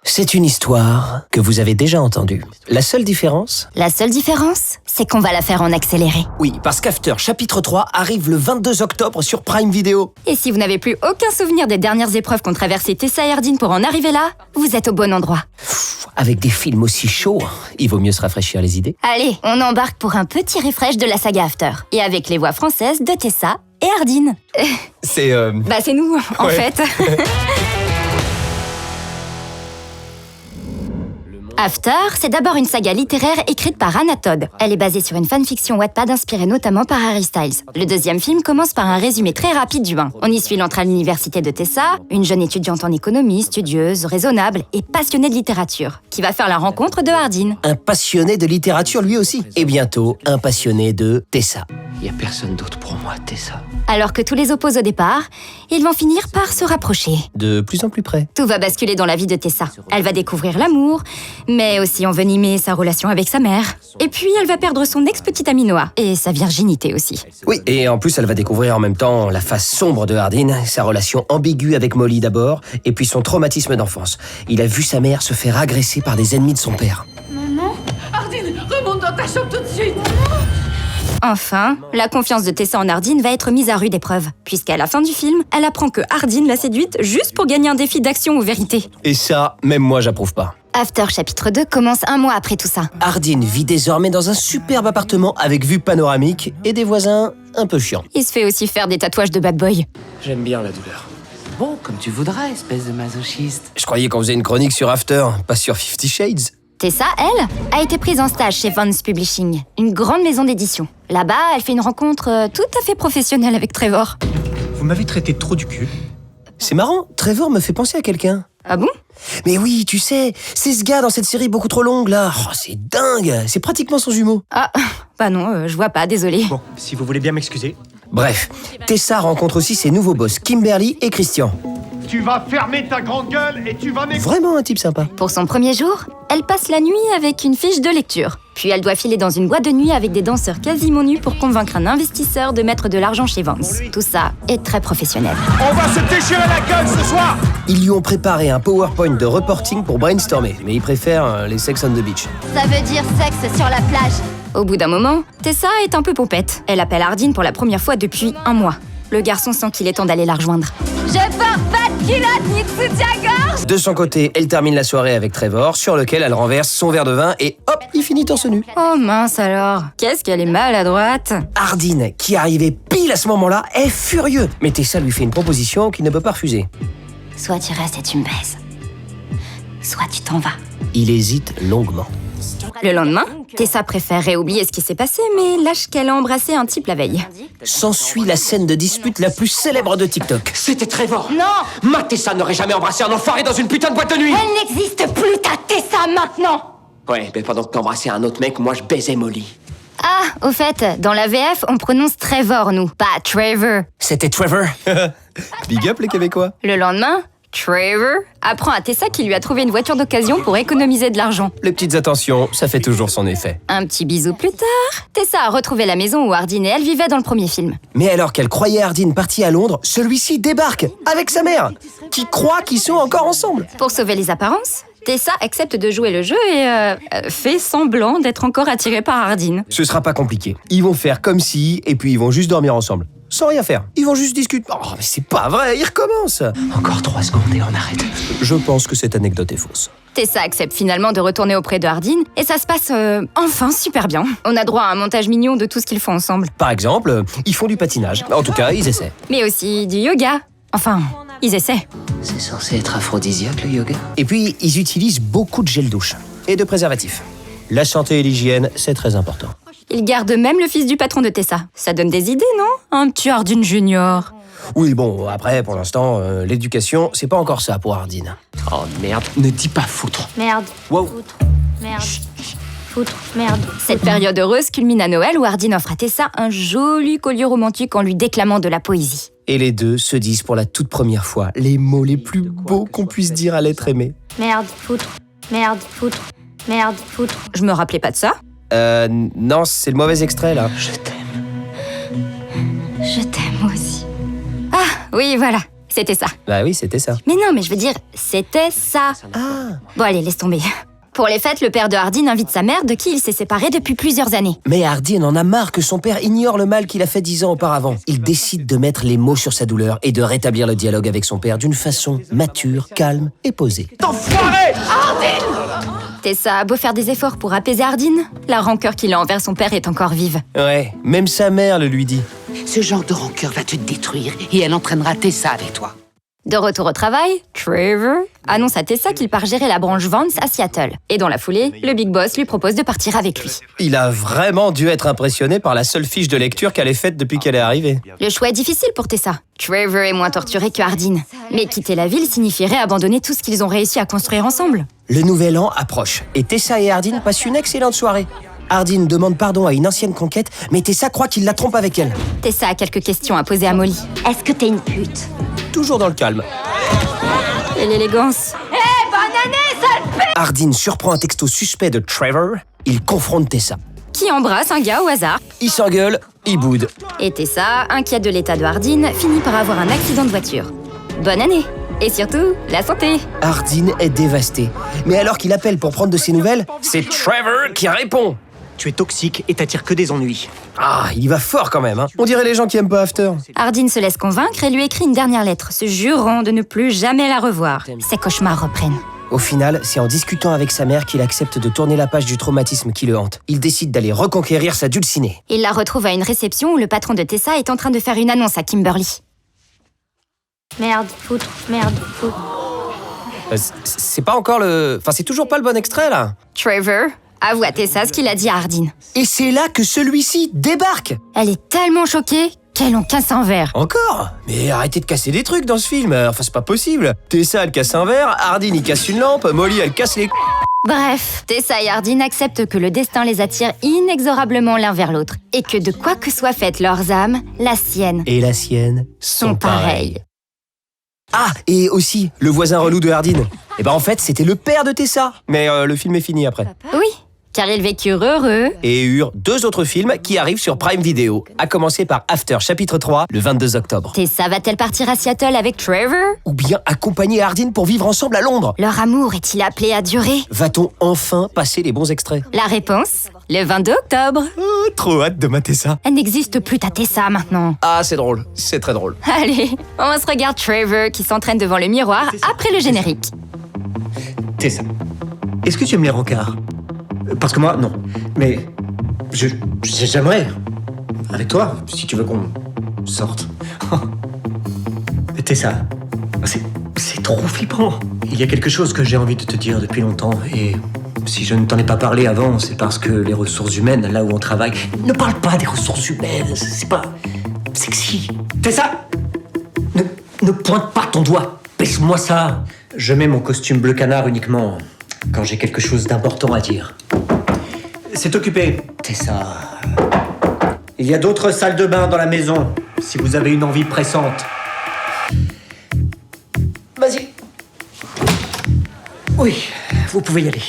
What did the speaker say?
C'est une histoire que vous avez déjà entendue. La seule différence? La seule différence, c'est qu'on va la faire en accéléré. Oui, parce qu'After chapitre 3 arrive le 22 octobre sur Prime Video. Et si vous n'avez plus aucun souvenir des dernières épreuves qu'ont traversées Tessa et Ardyn pour en arriver là, vous êtes au bon endroit. Avec des films aussi chauds, il vaut mieux se rafraîchir les idées. Allez, on embarque pour un petit refresh de la saga After. Et avec les voix françaises de Tessa et Ardyn. C'est Bah c'est nous, en fait. After, c'est d'abord une saga littéraire écrite par Anna Todd. Elle est basée sur une fanfiction Wattpad inspirée notamment par Harry Styles. Le deuxième film commence par un résumé très rapide du 1. On y suit l'entrée à l'université de Tessa, une jeune étudiante en économie, studieuse, raisonnable et passionnée de littérature, qui va faire la rencontre de Ardyn. un passionné de littérature lui aussi. Et bientôt, un passionné de Tessa. Y a personne d'autre pour moi, Tessa. Alors que tous les opposent au départ, ils vont finir par se rapprocher. De plus en plus près. Tout va basculer dans la vie de Tessa. Elle va découvrir l'amour, mais aussi envenimer sa relation avec sa mère. Et puis, elle va perdre son ex-petite amie Noah, et sa virginité aussi. Oui, et en plus, elle va découvrir en même temps la face sombre de Ardyn, sa relation ambiguë avec Molly d'abord, et puis son traumatisme d'enfance. Il a vu sa mère se faire agresser par des ennemis de son père. Ardyn, remonte dans ta chambre tout de suite. Enfin, la confiance de Tessa en Ardyn va être mise à rude épreuve, puisqu'à la fin du film, elle apprend que Ardyn l'a séduite juste pour gagner un défi d'action ou vérité. Et ça, même moi, j'approuve pas. After chapitre 2 commence un mois après tout ça. Ardyn vit désormais dans un superbe appartement avec vue panoramique et des voisins un peu chiants. Il se fait aussi faire des tatouages de bad boy. J'aime bien la douleur. Bon, comme tu voudras, espèce de masochiste. Je croyais qu'on faisait une chronique sur After, pas sur 50 Shades. Tessa, elle, a été prise en stage chez Vons Publishing, une grande maison d'édition. Là-bas, elle fait une rencontre tout à fait professionnelle avec Trevor. Vous m'avez traité de trop du cul. C'est marrant, Trevor me fait penser à quelqu'un. Ah bon? Mais oui, tu sais, c'est ce gars dans cette série beaucoup trop longue là. Oh, c'est dingue, c'est pratiquement son jumeau. Ah, bah non, je vois pas, désolée. Bon, si vous voulez bien m'excuser. Bref, Tessa rencontre aussi ses nouveaux boss, Kimberly et Christian. Tu vas fermer ta grande gueule et tu vas m'écouter. Vraiment un type sympa. Pour son premier jour, elle passe la nuit avec une fiche de lecture. Puis elle doit filer dans une boîte de nuit avec des danseurs quasiment nus pour convaincre un investisseur de mettre de l'argent chez Vance. Tout ça est très professionnel. On va se déchirer la gueule ce soir. Ils lui ont préparé un PowerPoint de reporting pour brainstormer, mais il préfère les sex on the beach. Ça veut dire sexe sur la plage. Au bout d'un moment, Tessa est un peu pompette. Elle appelle Ardyn pour la première fois depuis un mois. Le garçon sent qu'il est temps d'aller la rejoindre. Je porte pas de culotte ni de soutien-gorge. De son côté, elle termine la soirée avec Trevor, sur lequel elle renverse son verre de vin et hop, il finit torse nu. Oh mince alors, qu'est-ce qu'elle est maladroite. Ardyn, qui arrivait pile à ce moment-là, est furieux. Mais Tessa lui fait une proposition qu'il ne peut pas refuser. Soit tu restes et tu me baises, soit tu t'en vas. Il hésite longuement. Le lendemain, Tessa préférerait oublier ce qui s'est passé, mais lâche qu'elle a embrassé un type la veille. S'ensuit la scène de dispute la plus célèbre de TikTok. C'était Trevor. Non, Ma Tessa n'aurait jamais embrassé un enfoiré dans une putain de boîte de nuit. elle n'existe plus, ta Tessa maintenant. Ouais, mais pendant que t'embrassais un autre mec, moi je baisais Molly. Ah, au fait, dans la VF, on prononce Trevor, nous, pas Trevor. C'était Trevor. Big up les Québécois. Le lendemain, Trevor apprend à Tessa qu'il lui a trouvé une voiture d'occasion pour économiser de l'argent. Les petites attentions, ça fait toujours son effet. Un petit bisou plus tard, Tessa a retrouvé la maison où Ardyn et elle vivaient dans le premier film. Mais alors qu'elle croyait Ardyn parti à Londres, celui-ci débarque avec sa mère, qui croit qu'ils sont encore ensemble. Pour sauver les apparences, Tessa accepte de jouer le jeu et fait semblant d'être encore attirée par Ardyn. Ce sera pas compliqué. Ils vont faire comme si, et puis ils vont juste dormir ensemble. Sans rien faire. Ils vont juste discuter. Oh, mais c'est pas vrai, ils recommencent. Encore 3 secondes et on arrête. Je pense que cette anecdote est fausse. Tessa accepte finalement de retourner auprès de Ardyn et ça se passe enfin super bien. On a droit à un montage mignon de tout ce qu'ils font ensemble. Par exemple, ils font du patinage. En tout cas, ils essaient. Mais aussi du yoga. Enfin, ils essaient. C'est censé être aphrodisiaque le yoga. Et puis, ils utilisent beaucoup de gel douche et de préservatifs. La santé et l'hygiène, c'est très important. Ils gardent même le fils du patron de Tessa. Ça donne des idées, non? Un petit Ardyn Junior. Oui, bon, après, pour l'instant, l'éducation, c'est pas encore ça pour Ardyn. Oh merde, ne dis pas foutre. Merde. Wow. Merde. Foutre. Merde. Cette période heureuse culmine à Noël où Ardyn offre à Tessa un joli collier romantique en lui déclamant de la poésie. Et les deux se disent pour la toute première fois les mots les plus beaux qu'on puisse dire à l'être aimé. Merde. Foutre. Merde. Foutre. Merde. Foutre. Je me rappelais pas de ça. Non, c'est le mauvais extrait, là. Je t'aime. Je t'aime aussi. Ah, oui, voilà. c'était ça. Bah oui, c'était ça. Mais non, mais je veux dire, c'était ça. Ah. Bon, allez, laisse tomber. Pour les fêtes, le père de Hardin invite sa mère, de qui il s'est séparé depuis plusieurs années. Mais Hardin en a marre que son père ignore le mal qu'il a fait 10 ans auparavant. Il décide de mettre les mots sur sa douleur et de rétablir le dialogue avec son père d'une façon mature, calme et posée. T'enfoiré! Tessa a beau faire des efforts pour apaiser Hardin, la rancœur qu'il a envers son père est encore vive. Ouais, même sa mère le lui dit. Ce genre de rancœur va te détruire et elle entraînera Tessa avec toi. De retour au travail, Trevor annonce à Tessa qu'il part gérer la branche Vance à Seattle. Et dans la foulée, le Big Boss lui propose de partir avec lui. Il a vraiment dû être impressionné par la seule fiche de lecture qu'elle ait faite depuis qu'elle est arrivée. Le choix est difficile pour Tessa. Trevor est moins torturé que Hardin. Mais quitter la ville signifierait abandonner tout ce qu'ils ont réussi à construire ensemble. Le nouvel an approche et Tessa et Hardin passent une excellente soirée. Hardin demande pardon à une ancienne conquête, mais Tessa croit qu'il la trompe avec elle. Tessa a quelques questions à poser à Molly. Est-ce que t'es une pute? Toujours dans le calme. Et l'élégance. Hardin surprend un texto suspect de Trevor. Il confronte Tessa. Qui embrasse un gars au hasard. Il s'engueule, il boude. Et Tessa, inquiète de l'état de Hardin, finit par avoir un accident de voiture. Bonne année. Et surtout, la santé. Hardin est dévasté. Mais alors qu'il appelle pour prendre de ses nouvelles, c'est Trevor qui répond. Tu es toxique et t'attires que des ennuis. Ah, il y va fort quand même, hein. On dirait les gens qui aiment pas After. Hardin se laisse convaincre et lui écrit une dernière lettre, se jurant de ne plus jamais la revoir. Ses cauchemars reprennent. Au final, c'est en discutant avec sa mère qu'il accepte de tourner la page du traumatisme qui le hante. Il décide d'aller reconquérir sa dulcinée. Il la retrouve à une réception où le patron de Tessa est en train de faire une annonce à Kimberly. Merde, foutre, merde, foutre. C'est pas encore le... Enfin, c'est toujours pas le bon extrait, là. Trevor avoue à Tessa ce qu'il a dit à Hardin. Et c'est là que celui-ci débarque. Elle est tellement choquée qu'elle en casse un verre. Encore? Mais arrêtez de casser des trucs dans ce film. Enfin, c'est pas possible. Tessa, elle casse un verre, Hardin, il casse une lampe, Molly, elle casse les... Bref, Tessa et Hardin acceptent que le destin les attire inexorablement l'un vers l'autre et que de quoi que soient faites leurs âmes, la sienne Et la sienne sont pareilles. Ah, et aussi, le voisin relou de Hardin. Eh ben en fait, c'était le père de Tessa. Mais le film est fini après. Oui, car ils vécurent heureux. Et eurent 2 autres films qui arrivent sur Prime Video, à commencer par After chapitre 3, le 22 octobre. Tessa va-t-elle partir à Seattle avec Trevor? Ou bien accompagner Hardin pour vivre ensemble à Londres. Leur amour est-il appelé à durer? Va-t-on enfin passer les bons extraits? La réponse, le 22 octobre. Oh, trop hâte de mater ça. Elle n'existe plus ta Tessa maintenant. Ah, c'est drôle, c'est très drôle. Allez, on se regarde Trevor qui s'entraîne devant le miroir après le générique. Tessa, est-ce que tu aimes les rencarts? Parce que moi, non. Mais j'aimerais. Avec toi, si tu veux qu'on sorte. Tessa, c'est trop flippant. Il y a quelque chose que j'ai envie de te dire depuis longtemps et si je ne t'en ai pas parlé avant, c'est parce que les ressources humaines, là où on travaille... Ne parle pas des ressources humaines, c'est pas sexy. Tessa, ne pointe pas ton doigt. Baisse-moi ça. Je mets mon costume bleu canard uniquement quand j'ai quelque chose d'important à dire. C'est occupé. Tessa. Il y a d'autres salles de bain dans la maison, si vous avez une envie pressante. Vas-y. Oui, vous pouvez y aller.